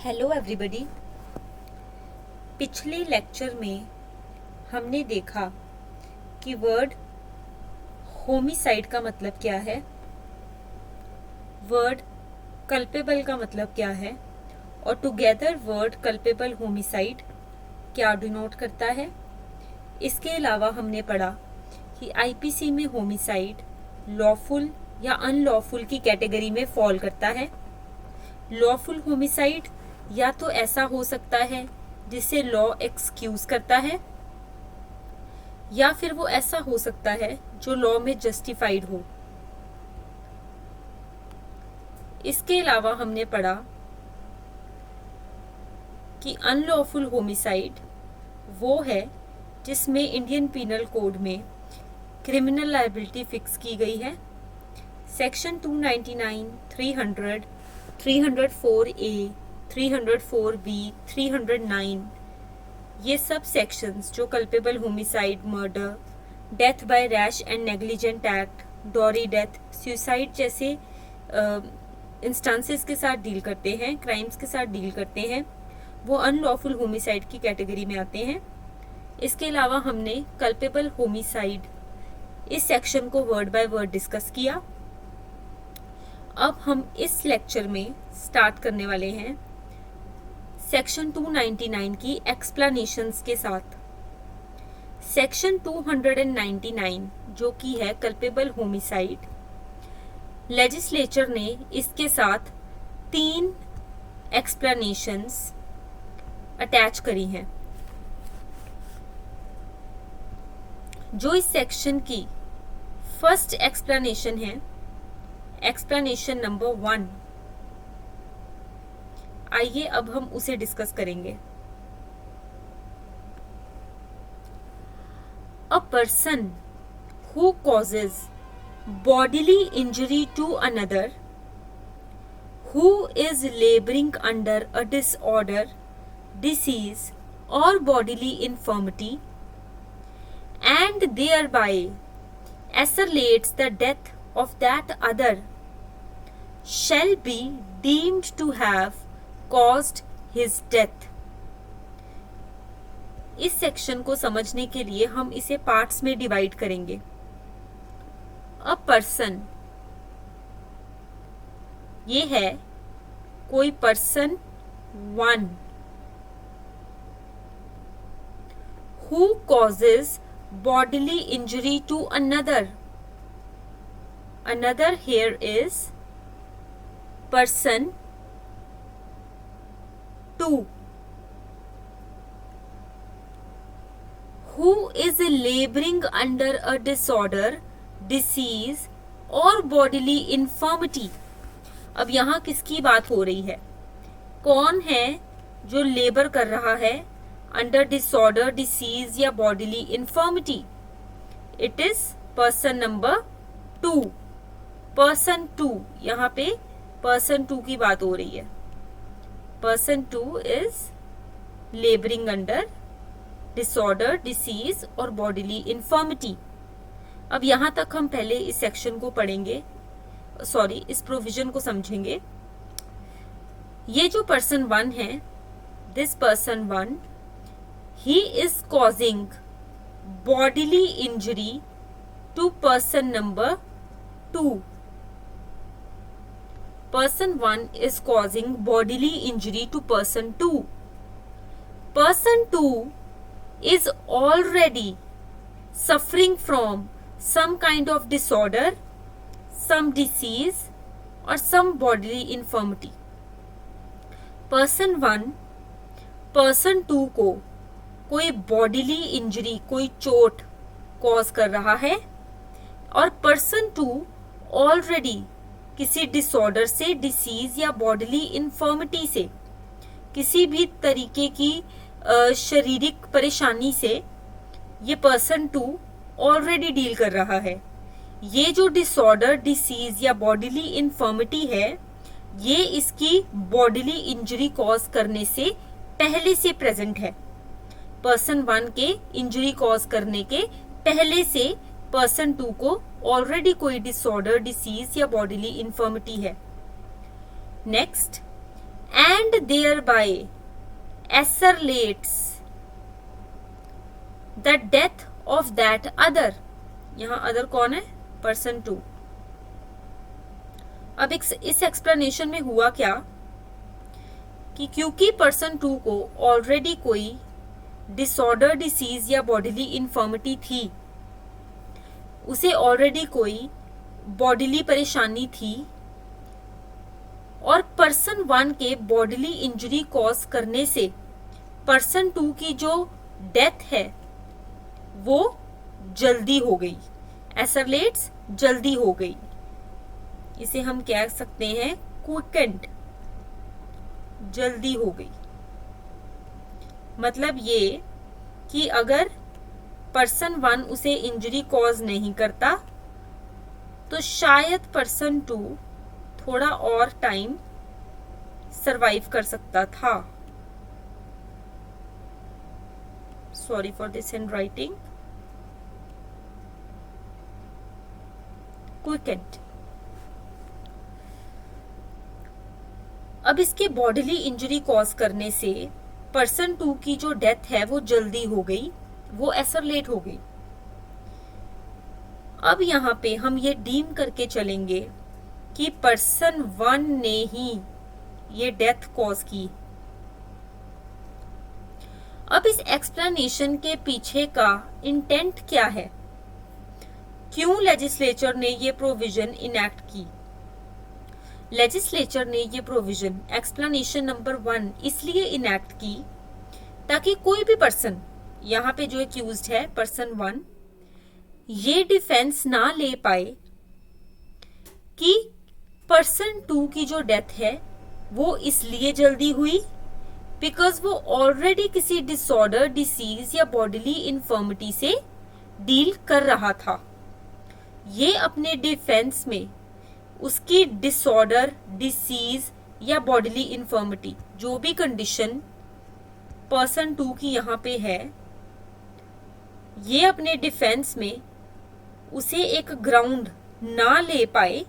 Hello everybody. पिछले lecture में हमने देखा कि वर्ड होमिसाइड का मतलब क्या है, वर्ड कल्पेबल का मतलब क्या है और टुगेदर वर्ड कल्पेबल होमिसाइड क्या डिनोट करता है। इसके अलावा हमने पढ़ा कि आईपीसी में होमिसाइड लॉफुल या अनलॉफुल की कैटेगरी में फॉल करता है। लॉफुल होमिसाइड या तो ऐसा हो सकता है जिसे लॉ एक्सक्यूज करता है, या फिर वो ऐसा हो सकता है जो लॉ में जस्टिफाइड हो। इसके अलावा हमने पढ़ा कि अनलॉफुल होमिसाइड वो है जिसमें इंडियन पीनल कोड में क्रिमिनल लायबिलिटी फिक्स की गई है। सेक्शन 299, 300, 304A, 304B, 309 ये सब सेक्शंस जो culpable homicide, murder, death by rash and negligent act, dowry death, suicide जैसे इंस्टांसेस के साथ डील करते हैं, क्राइम्स के साथ डील करते हैं, वो अनलॉफुल होमिसाइड की कैटेगरी में आते हैं। इसके अलावा हमने कल्पेबल होमिसाइड इस सेक्शन को वर्ड बाय वर्ड डिस्कस किया। अब हम इस लेक्चर में स्टार्ट करने वाले हैं सेक्शन 299 की एक्सप्लेनेशंस के साथ। सेक्शन 299 जो कि है कल्पेबल होमिसाइड, लेजिस्लेचर ने इसके साथ 3 एक्सप्लेनेशंस अटैच करी हैं। जो इस सेक्शन की फर्स्ट एक्सप्लेनेशन है, एक्सप्लेनेशन नंबर 1, आइए अब हम उसे डिस्कस करेंगे। A person who causes bodily injury to another who is laboring under a disorder, disease or bodily infirmity and thereby accelerates the death of that other shall be deemed to have caused his death। इस section को समझने के लिए हम इसे parts में divide करेंगे। A person ये है कोई person 1 who causes bodily injury to another, another here is person 2 who is laboring under a disorder, disease और bodily infirmity। अब यहाँ किसकी बात हो रही है? कौन है जो लेबर कर रहा है अंडर डिसऑर्डर, डिसीज या bodily infirmity? It is person number 2। Person 2, यहाँ पे पर्सन 2 की बात हो रही है। Person 2 is labouring under disorder, disease और बॉडीली इन्फर्मिटी। अब यहाँ तक हम पहले इस सेक्शन को पढ़ेंगे, इस प्रोविजन को समझेंगे। ये जो पर्सन 1 है, this person 1, he is causing bodily injury to person number 2. Person 1 is causing bodily injury to person 2. Person 2 is already suffering from some kind of disorder, some disease or some bodily infirmity. Person 1 person 2 को कोई bodily injury, कोई चोट cause कर रहा है और person 2 already किसी disorder से, डिसीज या बॉडीली इन्फर्मिटी से, किसी भी तरीके की शारीरिक परेशानी से ये पर्सन 2 ऑलरेडी डील कर रहा है। ये जो डिसऑर्डर, डिसीज या बॉडीली इन्फर्मिटी है, ये इसकी बॉडीली इंजरी कॉज करने से पहले से प्रेजेंट है। पर्सन 1 के इंजरी कॉज करने के पहले से पर्सन 2 को ऑलरेडी कोई डिसऑर्डर, डिसीज या बॉडीली इन्फर्मिटी है। Next, and thereby asserts the death of that other. यहाँ अदर कौन है? पर्सन 2. अब इस एक्सप्लेनेशन में हुआ क्या कि क्योंकि पर्सन 2 को ऑलरेडी कोई डिसऑर्डर, डिसीज या बॉडीली इन्फर्मिटी थी, उसे ऑलरेडी कोई बॉडीली परेशानी थी, और पर्सन 1 के बॉडीली इंजरी कॉज करने से पर्सन 2 की जो डेथ है वो जल्दी हो गई. एसरलेट्स जल्दी हो गई. इसे हम कह सकते हैं क्विकेंड, जल्दी हो गई. मतलब ये कि अगर पर्सन 1 उसे इंजरी कॉज नहीं करता तो शायद पर्सन 2 थोड़ा और टाइम सरवाइव कर सकता था. Sorry for this handwriting. Quickened. अब इसके बॉडीली इंजरी कॉज करने से पर्सन 2 की जो डेथ है वो जल्दी हो गई, वो एसरलेट हो गई. अब यहाँ पे हम ये डीम करके चलेंगे कि पर्सन 1 ने ही ये डेथ कॉज की. अब इस एक्सप्लेनेशन के पीछे का इंटेंट क्या है? क्यों लेजिस्लेचर ने ये प्रोविजन इनैक्ट की? लेजिस्लेचर ने ये प्रोविजन एक्सप्लेनेशन नंबर 1 इसलिए इनैक्ट की ताकि कोई भी पर्सन, यहाँ पे जो एक्यूज्ड है पर्सन 1, ये डिफेंस ना ले पाए कि पर्सन 2 की जो डेथ है वो इसलिए जल्दी हुई बिकॉज वो ऑलरेडी किसी डिसऑर्डर, डिसीज या बॉडीली इन्फर्मिटी से डील कर रहा था. ये अपने डिफेंस में उसकी डिसऑर्डर, डिसीज या बॉडीली इन्फर्मिटी, जो भी कंडीशन पर्सन 2 की यहाँ पे है, ये अपने डिफेंस में उसे एक ग्राउंड ना ले पाए,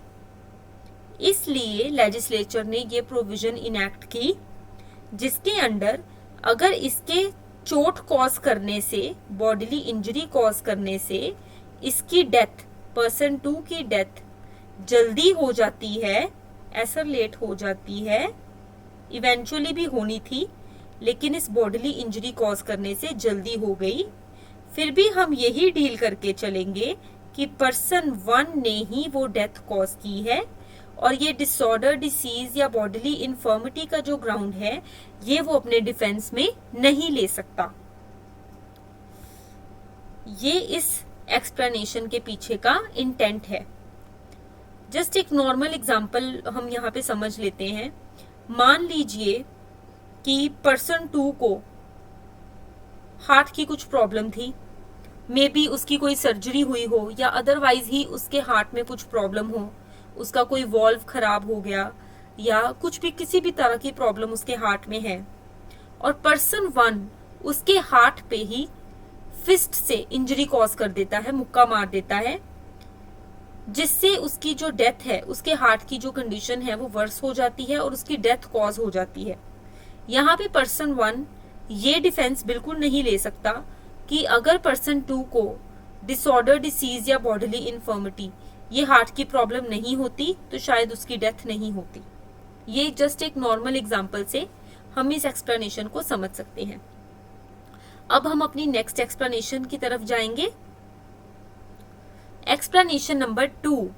इसलिए लेजिस्लेचर ने ये प्रोविजन इनैक्ट की जिसके अंडर अगर इसके चोट कॉज करने से, बॉडीली इंजरी कॉज करने से इसकी डेथ, पर्सन 2 की डेथ जल्दी हो जाती है, एसरलेट हो जाती है, इवेंचुअली भी होनी थी लेकिन इस बॉडीली इंजरी कॉज करने से जल्दी हो गई, फिर भी हम यही डील करके चलेंगे कि पर्सन 1 ने ही वो डेथ कॉज की है और ये डिसऑर्डर, डिसीज या बॉडीली इन्फर्मिटी का जो ग्राउंड है ये वो अपने डिफेंस में नहीं ले सकता. ये इस एक्सप्लेनेशन के पीछे का इंटेंट है. जस्ट एक नॉर्मल एग्जाम्पल हम यहाँ पे समझ लेते हैं. मान लीजिए कि पर्सन 2 को हार्ट की कुछ प्रॉब्लम थी, मे बी उसकी कोई सर्जरी हुई हो या अदरवाइज ही उसके हार्ट में कुछ प्रॉब्लम हो, उसका कोई वॉल्व खराब हो गया या कुछ भी, किसी भी तरह की प्रॉब्लम उसके हार्ट में है और पर्सन 1 उसके हार्ट पे ही फिस्ट से इंजरी कॉज कर देता है, मुक्का मार देता है, जिससे उसकी जो डेथ है, उसके हार्ट की जो कंडीशन है वो वर्स हो जाती है और उसकी डेथ कॉज हो जाती है. यहाँ पे पर्सन 1 ये डिफेंस बिल्कुल नहीं ले सकता कि अगर पर्सन 2 को डिसऑर्डर, डिसीज या बॉडीली इन्फर्मिटी, ये हार्ट की प्रॉब्लम नहीं होती तो शायद उसकी डेथ नहीं होती. ये जस्ट एक नॉर्मल एग्जाम्पल से हम इस एक्सप्लेनेशन को समझ सकते हैं. अब हम अपनी नेक्स्ट एक्सप्लेनेशन की तरफ जाएंगे. Explanation number 2.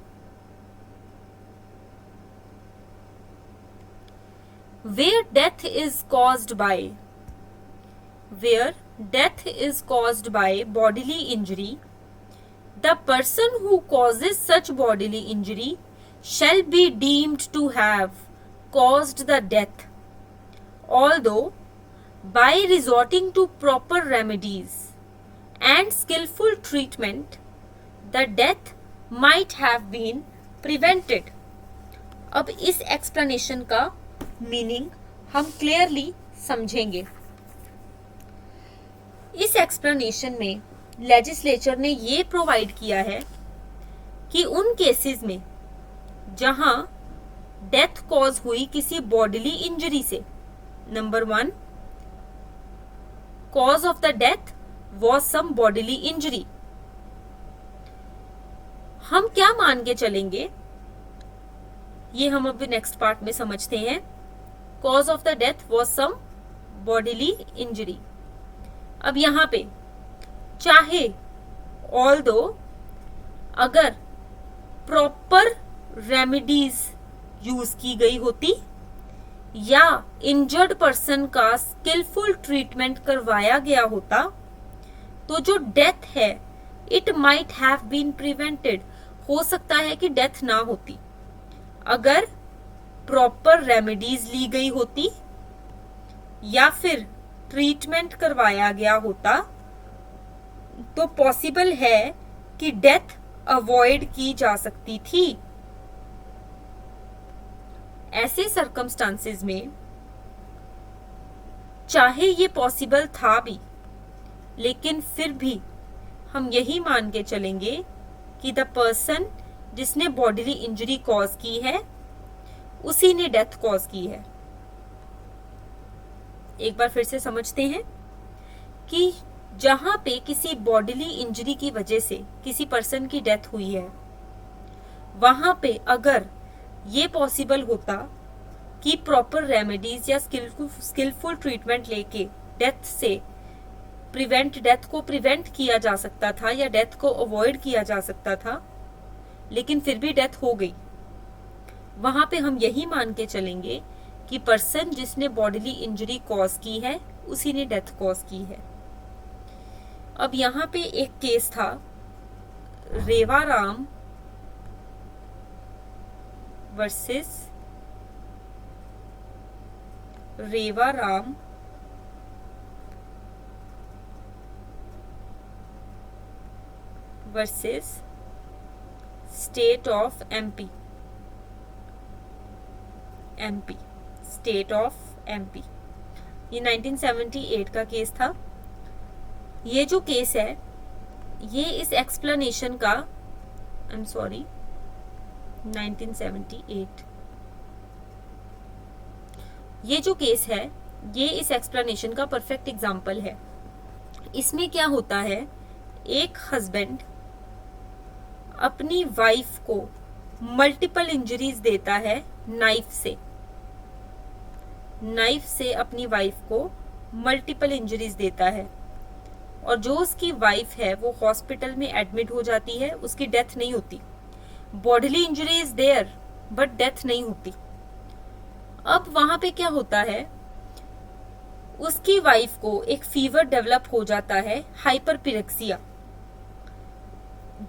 Where death is caused by bodily injury, the person who causes such bodily injury shall be deemed to have caused the death, although by resorting to proper remedies and skillful treatment the death might have been prevented. अब इस explanation का meaning हम clearly समझेंगे. इस explanation में legislature ने ये provide किया है कि उन केसेस में जहां डेथ कॉज हुई किसी बॉडीली इंजरी से। Number 1, cause of the death was some bodily injury. हम क्या मान के चलेंगे, ये हम अभी नेक्स्ट पार्ट में समझते हैं। Cause of the death was some bodily injury. अब यहां पे चाहे ऑल्दो अगर प्रॉपर रेमेडीज यूज की गई होती या इंजर्ड पर्सन का स्किलफुल ट्रीटमेंट करवाया गया होता, तो जो डेथ है it might have been prevented, हो सकता है कि डेथ ना होती। अगर प्रॉपर रेमेडीज ली गई होती या फिर ट्रीटमेंट करवाया गया होता, तो पॉसिबल है कि डेथ अवॉइड की जा सकती थी। ऐसे सर्कमस्टांसेस में चाहे ये पॉसिबल था भी, लेकिन फिर भी हम यही मान के चलेंगे कि द पर्सन जिसने बॉडीली इंजरी कॉज की है उसी ने डेथ कॉज की है। एक बार फिर से समझते हैं कि जहां पे किसी बॉडीली इंजरी की वजह से किसी पर्सन की डेथ हुई है, वहां पे अगर ये पॉसिबल होता कि प्रॉपर रेमेडीज या स्किलफुल ट्रीटमेंट लेके डेथ को प्रिवेंट किया जा सकता था या डेथ को अवॉइड किया जा सकता था, लेकिन फिर भी डेथ हो गई, वहां पे हम यही मान के चलेंगे कि पर्सन जिसने बॉडीली इंजरी कॉज की है उसी ने डेथ कॉज की है। अब यहां पे एक केस था Rewaram versus Rewaram versus state of MP, state of MP. ये 1978 का केस था। ये जो केस है ये इस एक्सप्लेनेशन का, आई एम सॉरी 1978, ये जो केस है ये इस एक्सप्लेनेशन का परफेक्ट एग्जाम्पल है। इसमें क्या होता है, एक हस्बैंड अपनी वाइफ को मल्टीपल इंजरीज देता है नाइफ से अपनी वाइफ को मल्टीपल इंजरीज देता है, और जो उसकी वाइफ है वो हॉस्पिटल में एडमिट हो जाती है, उसकी डेथ नहीं होती। Bodily injury is there but death नहीं होती। अब वहां पे क्या होता है, उसकी वाइफ को एक फीवर डेवलप हो जाता है, हाइपरपिरेक्सिया,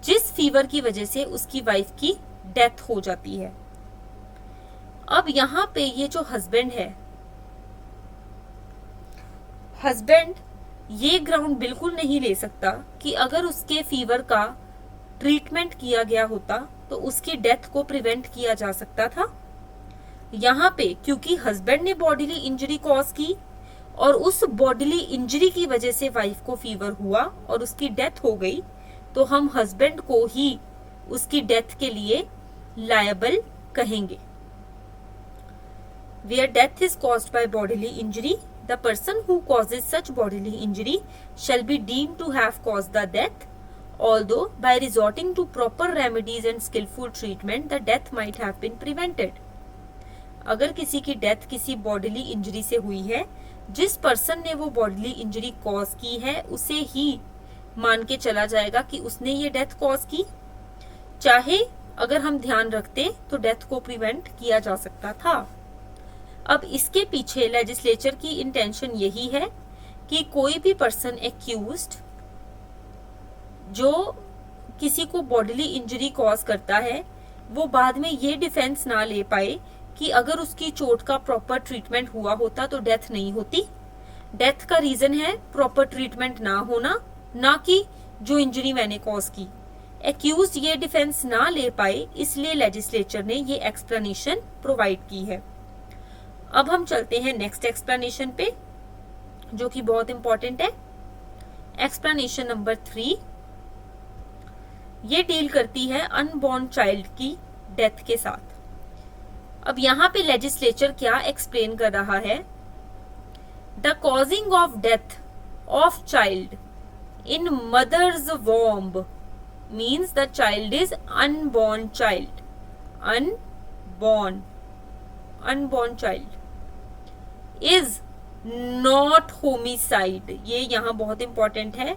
जिस फीवर की वजह से उसकी वाइफ की डेथ हो जाती है। अब यहां पे ये जो हस्बैंड है, हस्बैंड ये ग्राउंड बिल्कुल नहीं ले सकता कि अगर उसके फीवर का ट्रीटमेंट किया गया होता तो उसकी डेथ को प्रिवेंट किया जा सकता था। यहाँ पे क्योंकि हस्बैंड ने बॉडीली इंजरी कॉज की और उस बॉडीली इंजरी की वजह से वाइफ को फीवर हुआ और उसकी डेथ हो गई, तो हम हस्बैंड को ही उसकी डेथ के लिए लायबल कहेंगे। Where death is caused by bodily injury, the person who causes such bodily injury shall be deemed to have caused the death, although by resorting to proper remedies and skillful treatment, the death might have been prevented. अगर किसी की death किसी bodily injury से हुई है, जिस person ने वो बॉडीली इंजरी कॉज की है उसे ही मान के चला जाएगा कि उसने ये डेथ कॉज की, चाहे अगर हम ध्यान रखते तो डेथ को प्रिवेंट किया जा सकता था। अब इसके पीछे लेजिस्लेचर की इंटेंशन यही है कि कोई भी पर्सन एक्यूज्ड जो किसी को बॉडीली इंजरी कॉज करता है, वो बाद में ये डिफेंस ना ले पाए कि अगर उसकी चोट का प्रॉपर ट्रीटमेंट हुआ होता तो डेथ नहीं होती। डेथ का रीजन है प्रॉपर ट्रीटमेंट ना होना, ना कि जो इंजरी मैंने कॉज की। एक्यूज्ड ये डिफेंस ना ले पाए, इसलिए लेजिस्लेचर ने ये एक्सप्लेनेशन प्रोवाइड की है। अब हम चलते हैं नेक्स्ट एक्सप्लेनेशन पे, जो कि बहुत इंपॉर्टेंट है। एक्सप्लेनेशन नंबर 3 ये डील करती है अनबॉर्न चाइल्ड की डेथ के साथ। अब यहाँ पे लेजिस्लेचर क्या एक्सप्लेन कर रहा है, the causing of death of child in mother's womb means the child is unborn child, unborn child is not homicide. ये यहाँ बहुत इंपॉर्टेंट है,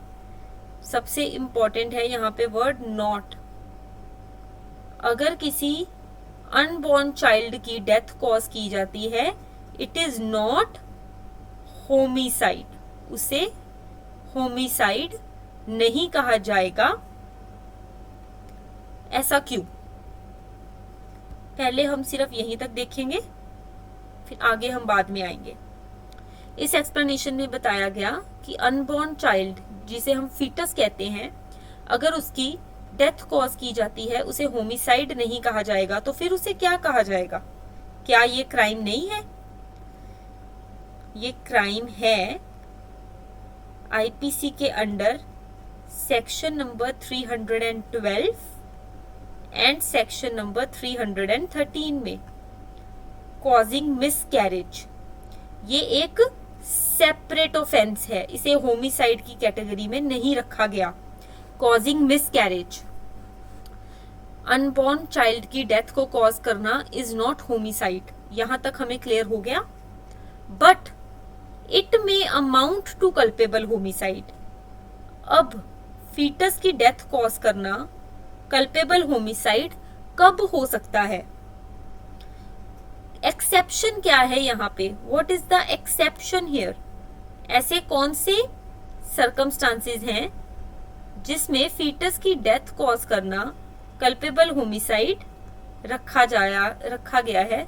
सबसे इंपॉर्टेंट है यहाँ पे वर्ड नॉट। अगर किसी अनबॉर्न चाइल्ड की डेथ कॉज की जाती है, इट इज नॉट होमिसाइड, उसे होमिसाइड नहीं कहा जाएगा। ऐसा क्यों? पहले हम सिर्फ यहीं तक देखेंगे, फिर आगे हम बाद में आएंगे। इस एक्सप्लेनेशन में बताया गया कि अनबॉर्न चाइल्ड, जिसे हम फीटस कहते हैं, अगर उसकी डेथ कॉज की जाती है, उसे होमिसाइड नहीं कहा जाएगा, तो फिर उसे क्या कहा जाएगा? क्या ये क्राइम नहीं है? ये क्राइम है। आईपीसी के under section number 312 and section number 313 में कॉजिंग मिसकैरेज, ये एक सेपरेट ऑफेंस है, इसे होमिसाइड की कैटेगरी में नहीं रखा गया। कॉजिंग मिसकैरेज, अनबॉर्न चाइल्ड की डेथ को कॉज करना इज नॉट होमिसाइड, यहां तक हमें क्लियर हो गया। But it may amount to culpable homicide. अब फीटस की डेथ कॉज करना कल्पेबल होमिसाइड कब हो सकता है? एक्सेप्शन क्या है यहाँ पे? What is the exception here? ऐसे कौन से सर्कमस्टांसेस हैं जिसमें फीटस की डेथ कॉज करना कल्पेबल होमिसाइड रखा गया है?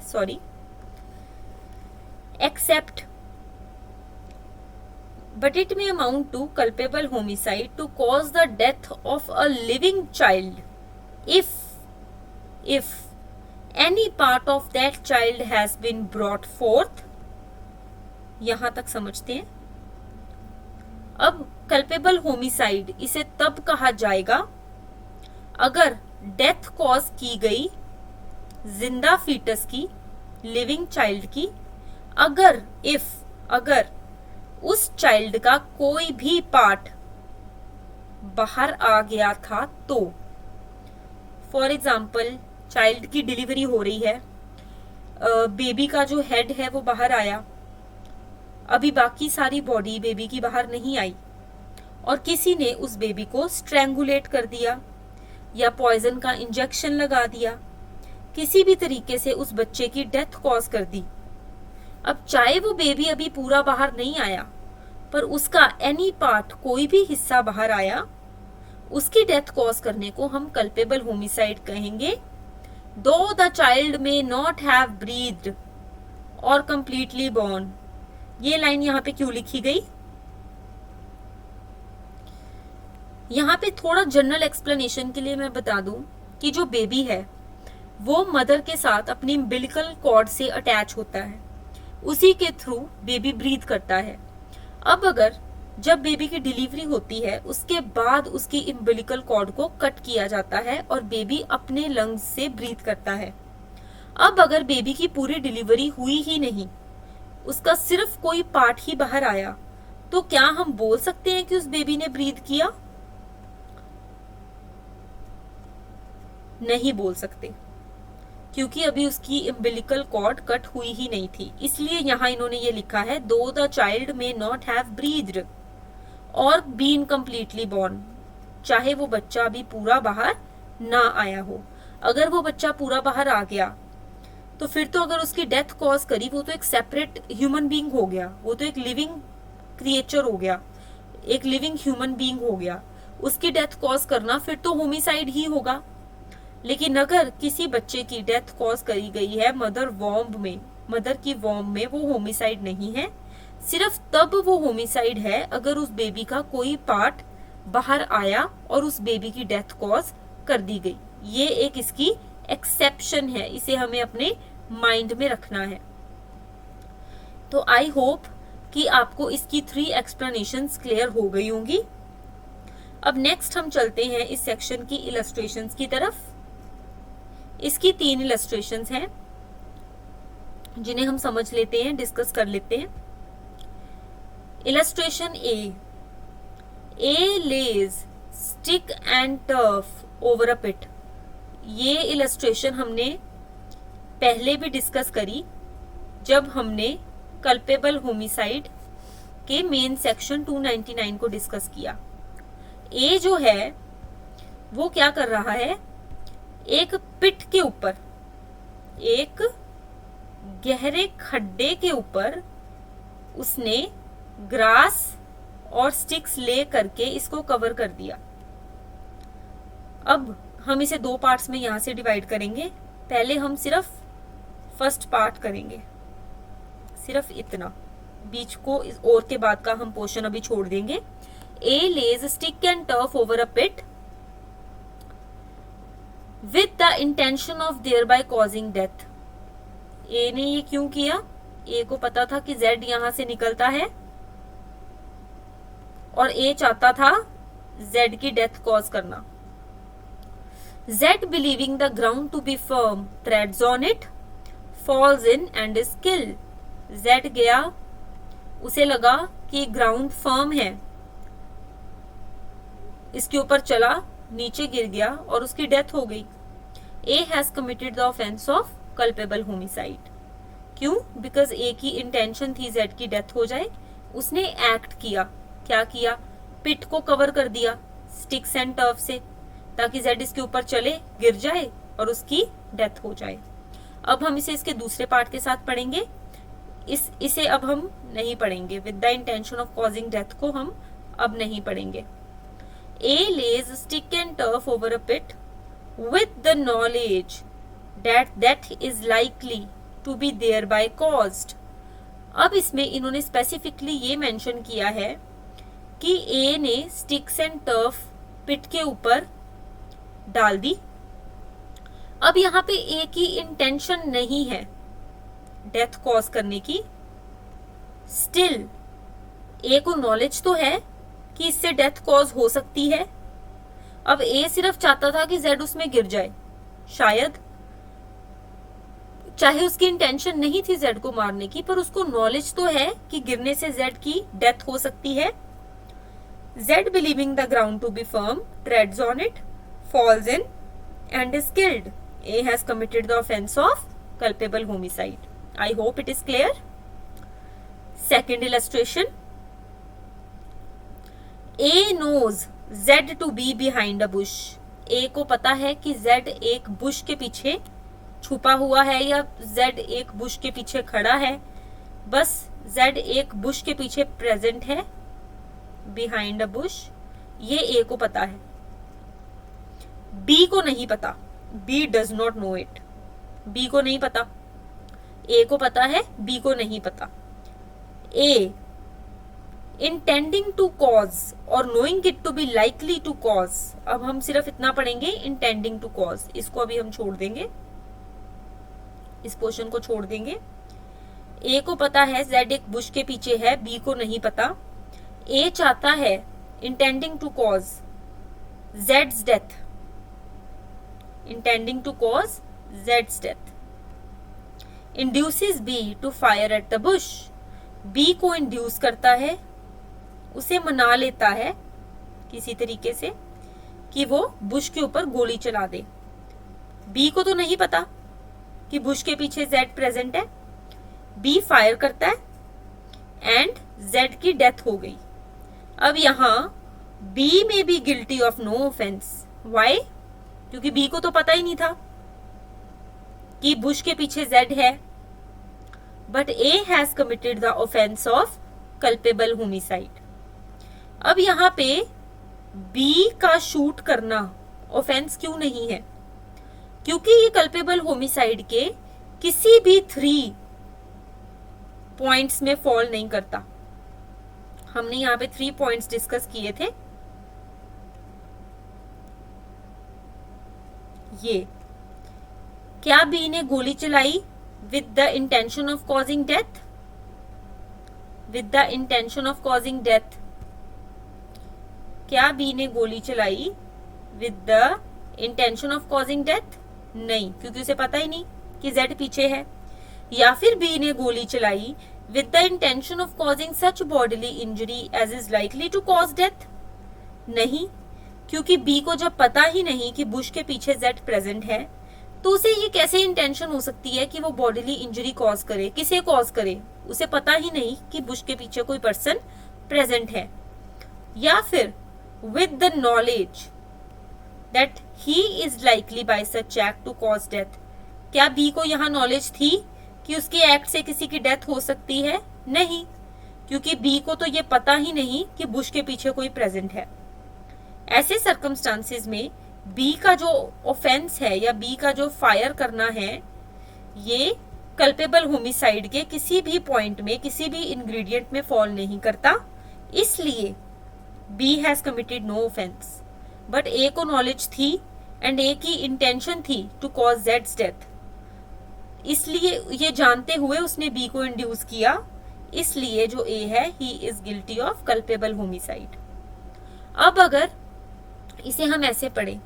Except, but it may amount to culpable homicide to cause the death of a living child if any part of that child has been brought forth। यहां तक समझते हैं। अब कल्पेबल होमिसाइड इसे तब कहा जाएगा अगर डेथ कॉज की गई जिंदा फीटस की, लिविंग चाइल्ड की, अगर उस चाइल्ड का कोई भी पार्ट बाहर आ गया था तो। फॉर एग्जाम्पल, चाइल्ड की डिलीवरी हो रही है, बेबी का जो हेड है वो बाहर आया, अभी बाकी सारी बॉडी बेबी की बाहर नहीं आई, और किसी ने उस बेबी को स्ट्रेंगुलेट कर दिया या पॉइजन का इंजेक्शन लगा दिया, किसी भी तरीके से उस बच्चे की डेथ कॉज कर दी। अब चाहे वो बेबी अभी पूरा बाहर नहीं आया, पर उसका एनी पार्ट, कोई भी हिस्सा बाहर आया, उसकी डेथ कॉज करने को हम कल्पेबल होमिसाइड कहेंगे। दो द चाइल्ड में नॉट हैव ब्रीथ्ड और कंप्लीटली बॉर्न। ये लाइन यहाँ पे क्यों लिखी गई? यहाँ पे थोड़ा जनरल एक्सप्लेनेशन के लिए मैं बता दूं कि जो बेबी है वो मदर के साथ अपनी अम्बिलिकल कॉर्ड से अटैच होता है, उसी के थ्रू बेबी ब्रीथ करता है। अब अगर जब बेबी की डिलीवरी होती है, उसके बाद उसकी अम्बिलिकल कॉर्ड को कट किया जाता है और बेबी अपने लंग्स से ब्रीथ करता है। अब अगर बेबी की पूरी डिलीवरी हुई ही नहीं, उसका सिर्फ कोई पार्ट ही बाहर आया, तो क्या हम बोल सकते हैं कि उस बेबी ने ब्रीथ किया? नहीं बोल सकते, क्योंकि अभी उसकी अम्बिलिकल कॉर्ड कट हुई ही नहीं थी। इसलिए यहाँ इन्होंने ये लिखा है, दो द चाइल्ड में नॉट हैव ब्रीथ्ड और बीन कंप्लीटली बॉर्न, चाहे वो बच्चा अभी पूरा बाहर ना आया हो। अगर वो बच्चा पूरा बाहर आ गया तो फिर तो अगर उसकी डेथ कॉज करी, वो तो एक सेपरेट ह्यूमन बीइंग हो गया, वो तो एक लिविंग क्रिएचर हो गया, एक लिविंग ह्यूमन बीइंग हो गया। उसकी डेथ कॉज करना फिर तो होमिसाइड ही होगा। लेकिन अगर किसी बच्चे की डेथ कॉज करी गई है मदर की वॉम्ब में, वो होमिसाइड नहीं है। सिर्फ तब वो होमिसाइड है अगर उस बेबी का कोई पार्ट बाहर आया और उस बेबी की डेथ कॉज कर दी गई। ये एक इसकी एक्सेप्शन है, इसे हमें अपने माइंड में रखना है। तो आई होप कि आपको इसकी 3 एक्सप्लेनेशंस क्लियर हो गई होंगी। अब नेक्स्ट हम चलते हैं इस सेक्शन की इलस्ट्रेशंस की तरफ। इसकी 3 इलस्ट्रेशंस हैं। जिन्हें हम समझ लेते हैं, डिस्कस कर लेते हैं। Illustration A lays stick and turf over a pit. ये इलस्ट्रेशन हमने पहले भी डिस्कस करी जब हमने कल्पेबल होमिसाइड के मेन सेक्शन 299 को डिस्कस किया। ए जो है वो क्या कर रहा है, एक पिट के ऊपर, एक गहरे खड्डे के ऊपर उसने ग्रास और स्टिक्स ले करके इसको कवर कर दिया। अब हम इसे दो पार्ट्स में यहां से डिवाइड करेंगे। पहले हम सिर्फ फर्स्ट पार्ट करेंगे, सिर्फ इतना, बीच को इस और के बाद का हम पोर्शन अभी छोड़ देंगे। A lays stick and turf over a pit with the intention of thereby causing death. A ने ये क्यों किया? ए को पता था कि जेड यहां से निकलता है और ए चाहता था जेड की डेथ कॉज करना। Z believing the ground to be firm treads on it, falls in and is killed. Z गया, उसे लगा कि ग्राउंड फर्म है, इसके ऊपर चला, नीचे गिर गया और उसकी डेथ हो गई। ए has committed the offence of culpable homicide. क्यों? बिकॉज ए की इंटेंशन थी जेड की डेथ हो जाए। उसने एक्ट किया, क्या किया? पिट को कवर कर दिया स्टिक्स एंड टर्फ से, ताकि जेड इसके ऊपर चले, गिर जाए और उसकी डेथ हो जाए। अब हम इसे इसके दूसरे पार्ट के साथ पढ़ेंगे। इसे अब हम नहीं पढ़ेंगे। With the intention of causing death को हम अब नहीं पढ़ेंगे। A lays stick and turf over a pit with the knowledge that death is likely to be thereby caused. अब इसमें इन्होंने स्पेसिफिकली ये मेंशन किया है कि ए ने स्टिक्स एंड टर्फ पिट के ऊपर डाल दी। अब यहाँ पे ए की इंटेंशन नहीं है डेथ कॉज करने की। स्टिल ए को नॉलेज तो है कि इससे डेथ कॉज हो सकती है। अब ए सिर्फ चाहता था कि जेड उसमें गिर जाए, शायद, चाहे उसकी इंटेंशन नहीं थी जेड को मारने की, पर उसको नॉलेज तो है कि गिरने से जेड की डेथ हो सकती है। Z believing the ground to be firm treads on it, falls in and is killed. A has committed the offence of culpable homicide. I hope it is clear. Second illustration. A knows Z to be behind a bush. A को पता है कि Z एक Bush के पीछे छुपा हुआ है या Z एक बुश के पीछे खड़ा है। बस Z एक बुश के पीछे प्रेजेंट है, behind a bush, ये A को पता है। B को नहीं पता। B does not know it. B को नहीं पता। ए को पता है, बी को नहीं पता। ए इंटेंडिंग टू कॉज और knowing it to be likely to cause. अब हम सिर्फ इतना पढ़ेंगे, इंटेंडिंग टू कॉज, इसको अभी हम छोड़ देंगे, इस पोर्शन को छोड़ देंगे। ए को पता है जेड एक बुश के पीछे है, बी को नहीं पता। ए चाहता है इंटेंडिंग टू कॉज जेड्स डेथ, इंटेंडिंग टू कॉज जेड्स death. Induces B to fire at the Bush. B को इंड्यूस करता है, उसे मना लेता है किसी तरीके से कि वो बुश के ऊपर गोली चला दे। बी को तो नहीं पता कि बुश के पीछे जेड प्रेजेंट है। बी फायर करता है एंड जेड की डेथ हो गई। अब यहां बी में B guilty of no offence. Why? क्योंकि बी को तो पता ही नहीं था कि बुश के पीछे जेड है। But A has committed the offence of culpable homicide. अब यहां पे बी का शूट करना ऑफेंस क्यों नहीं है? क्योंकि ये कल्पेबल होमिसाइड के किसी भी 3 पॉइंट्स में फॉल नहीं करता। हमने यहां पे 3 पॉइंट्स डिस्कस किए थे। ये क्या बी ने गोली चलाई with the intention of causing death? With the intention of causing death, क्या बी ने गोली चलाई with the intention of causing death? नहीं, क्योंकि उसे पता ही नहीं कि जेड पीछे है। या फिर बी ने गोली चलाई with the intention of causing such bodily injury as is likely to cause death? नहीं, क्योंकि बी को जब पता ही नहीं कि बुश के पीछे जेड प्रेजेंट है, तो उसे ये कैसे इंटेंशन हो सकती है कि वो बॉडीली इंजरी कॉज करे? किसे कॉज करे? उसे पता ही नहीं कि बुश के पीछे कोई पर्सन प्रेजेंट है। या फिर with the knowledge that he is likely by such act to cause death? क्या बी को यहाँ नॉलेज थी कि उसके एक्ट से किसी की डेथ हो सकती है? नहीं, क्योंकि बी को तो ये पता ही नहीं कि बुश के पीछे कोई प्रेजेंट है। ऐसे सर्कमस्टांसेस में बी का जो ऑफेंस है या बी का जो फायर करना है, ये कल्पेबल होमिसाइड के किसी भी पॉइंट में, किसी भी इंग्रेडिएंट में फॉल नहीं करता। इसलिए B has committed no offence, but A को नॉलेज थी एंड ए की इंटेंशन थी टू कॉज जेड्स डेथ। इसलिए ये जानते हुए उसने बी को इंड्यूस किया, इसलिए जो ए है ही is guilty of culpable homicide. अब अगर इसे हम ऐसे पढ़ें,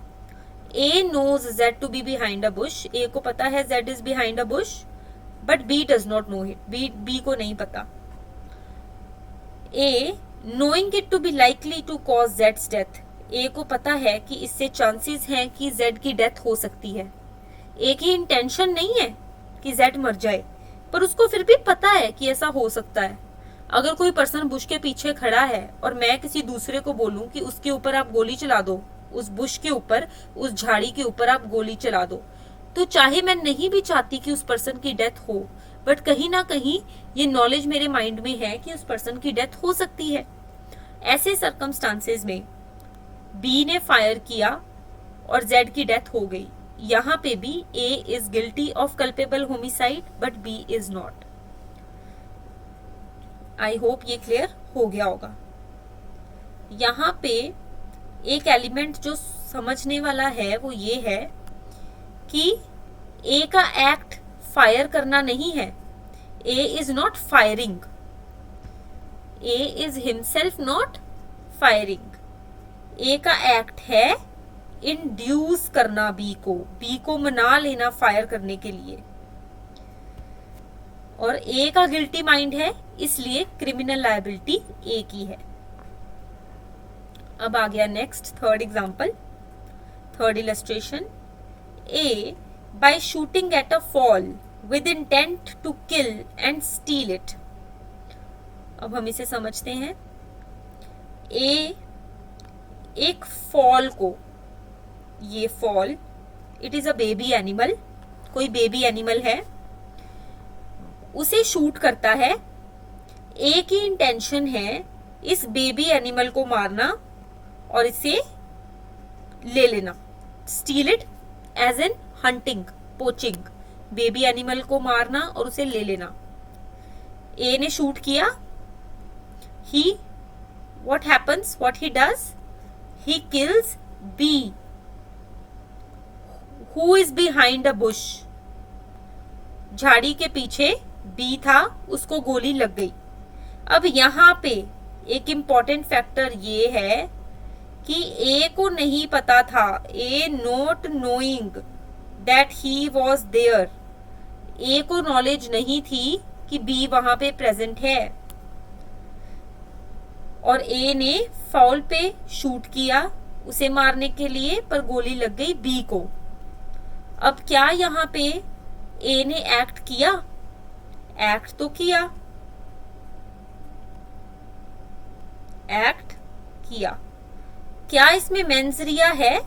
A knows Z to be behind a bush, A को पता है Z is behind a bush, but B does not know it, B को नहीं पता। A knowing it to be likely to cause जेड्स डेथ, ए को पता है कि इससे चांसेस हैं कि जेड की डेथ हो सकती है। ए की इंटेंशन नहीं है कि जेड मर जाए, पर उसको फिर भी पता है कि ऐसा हो सकता है। अगर कोई पर्सन बुश के पीछे खड़ा है और मैं किसी दूसरे को बोलूं कि उसके ऊपर आप गोली चला दो, उस बुश के ऊपर, उस झाड़ी के ऊपर आप गोली चला दो, तो चाहे मैं नहीं भी चाहती कि उस पर्सन की डेथ हो, बट कहीं ना कहीं ये नॉलेज मेरे माइंड में है कि उस पर्सन की डेथ हो सकती है। ऐसे सर्कमस्टांसेस में बी ने फायर किया और जेड की डेथ हो गई। यहां पे भी A is guilty of culpable homicide but B is not. I hope ये क्लियर हो गया होगा। यहां पे एक एलिमेंट जो समझने वाला है वो ये है कि ए का एक्ट फायर करना नहीं है। A is not firing, A is himself not firing. A का एक्ट है इंड्यूस करना बी को मना लेना फायर करने के लिए, और ए का गिल्टी माइंड है, इसलिए क्रिमिनल लायबिलिटी ए की है। अब आ गया next third example, third illustration. A by shooting at a fowl with intent to kill and steal it. अब हम इसे समझते हैं। ए एक फॉल को, ये fall, it is a baby animal, कोई बेबी एनिमल है, उसे शूट करता है। ए की इंटेंशन है इस बेबी एनिमल को मारना और इसे ले लेना, steal it as in hunting, poaching, baby animal को मारना और उसे ले लेना। ए ने शूट किया, ही what happens, what he does, he kills B who is behind a bush। झाड़ी के पीछे बी था, उसको गोली लग गई। अब यहाँ पे एक इम्पॉर्टेंट फैक्टर ये है कि ए को नहीं पता था, A not knowing that he was there, A को नॉलेज नहीं थी कि बी वहां पे प्रेजेंट है, और ए ने फाउल पे शूट किया उसे मारने के लिए, पर गोली लग गई बी को। अब क्या यहाँ पे ए ने एक्ट किया? एक्ट तो किया, एक्ट किया। क्या इसमें मेंसरिया है?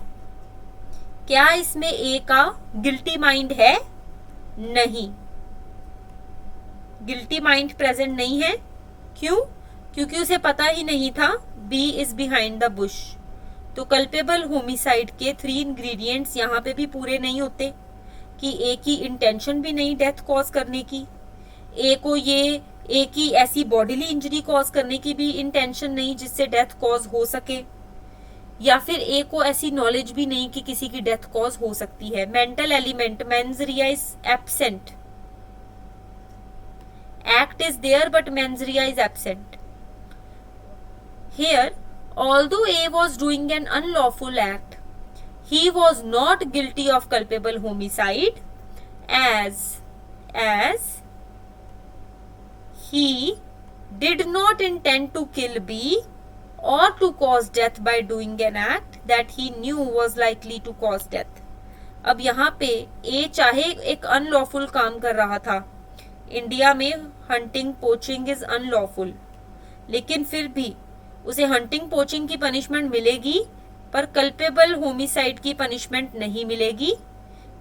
क्या इसमें ए का गिल्टी माइंड है? नहीं, गिल्टी माइंड प्रेजेंट नहीं है। क्यों? क्योंकि उसे पता ही नहीं था B is behind the bush. तो कल्पेबल होमिसाइड के 3 इंग्रेडिएंट्स यहाँ पे भी पूरे नहीं होते कि ए की इंटेंशन भी नहीं डेथ कॉज करने की, ए की ऐसी बॉडीली इंजरी कॉज करने की भी इंटेंशन नहीं जिससे डेथ कॉज हो सके, या फिर ए को ऐसी नॉलेज भी नहीं कि किसी की डेथ कॉज हो सकती है। Mental element mens rea is absent, act is there but mens rea is absent. Here, although A was doing an unlawful act, he was not guilty of culpable homicide as he did not intend to kill B or to cause death by doing an act that he knew was likely to cause death. अब यहाँ पे A चाहे एक unlawful काम कर रहा था, India में हंटिंग पोचिंग इज अनलॉफुल, लेकिन फिर भी उसे हंटिंग पोचिंग की पनिशमेंट मिलेगी पर कल्पेबल होमिसाइड की पनिशमेंट नहीं मिलेगी.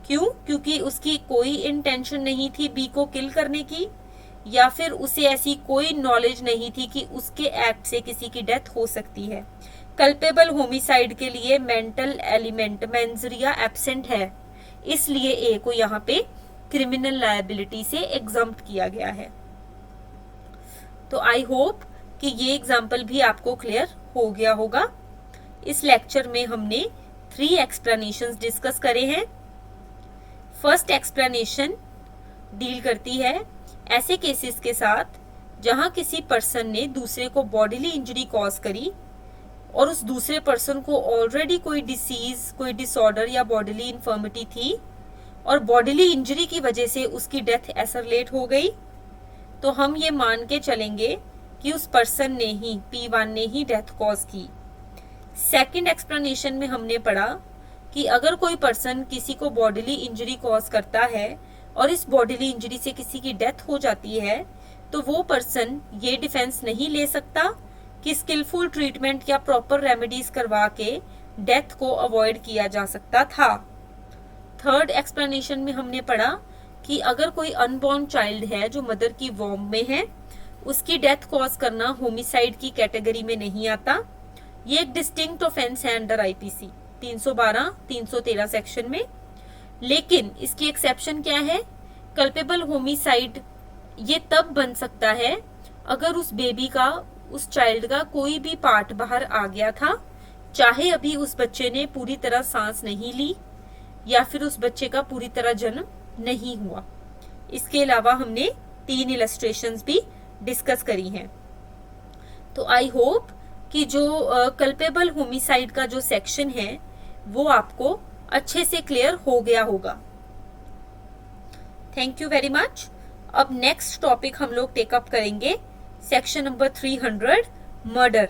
क्यों? क्योंकि उसकी कोई इंटेंशन नहीं थी बी को किल करने की, या फिर उसे ऐसी कोई नॉलेज नहीं थी कि उसके एक्ट से किसी की डेथ हो सकती है. कल्पेबल होमिसाइड के लिए मेंटल एलिमेंट मेंजरिया एब्सेंट है, इसलिए ए को यहाँ पे क्रिमिनल लायबिलिटी से एग्जम्प्ट किया गया है. तो आई होप कि ये एग्जाम्पल भी आपको क्लियर हो गया होगा. इस लेक्चर में हमने 3 एक्सप्लेनेशंस डिस्कस करे हैं. फर्स्ट एक्सप्लेनेशन डील करती है ऐसे केसेस के साथ जहां किसी पर्सन ने दूसरे को बॉडीली इंजरी कॉज करी और उस दूसरे पर्सन को ऑलरेडी कोई डिसीज, कोई डिसऑर्डर या बॉडीली इन्फर्मिटी थी और बॉडीली इंजरी की वजह से उसकी डेथ एसरलेट हो गई, तो हम ये मान के चलेंगे कि उस पर्सन ने ही, P1 ने ही डेथ कॉज की. सेकंड एक्सप्लेनेशन में हमने पढ़ा कि अगर कोई पर्सन किसी को बॉडीली इंजरी कॉज करता है और इस बॉडीली इंजरी से किसी की डेथ हो जाती है, तो वो पर्सन ये डिफेंस नहीं ले सकता कि स्किलफुल ट्रीटमेंट या प्रॉपर रेमेडीज करवा के डेथ को अवॉइड किया जा सकता था. थर्ड एक्सप्लेनेशन में हमने पढ़ा कि अगर कोई अनबॉर्न चाइल्ड है जो मदर की वॉम्ब में है, उसकी डेथ कॉज करना होमिसाइड की कैटेगरी में नहीं आता. ये एक डिस्टिंक्ट ऑफेंस है अंडर आईपीसी 312, 313 सेक्शन में. लेकिन इसकी एक्सेप्शन क्या है? कल्पेबल होमिसाइड ये तब बन सकता है अगर उस बेबी का, उस चाइल्ड का कोई भी पार्ट बाहर आ गया था, चाहे अभी उस बच्चे ने पूरी तरह सांस नहीं ली या फिर उस बच्चे का पूरी तरह जन्म नहीं हुआ. इसके अलावा हमने 3 इलस्ट्रेशंस भी डिस्कस करी हैं. तो आई होप कि जो कल्पेबल होमिसाइड का जो सेक्शन है वो आपको अच्छे से क्लियर हो गया होगा. Thank you very much. अब नेक्स्ट टॉपिक हम लोग टेकअप करेंगे सेक्शन नंबर 300, मर्डर.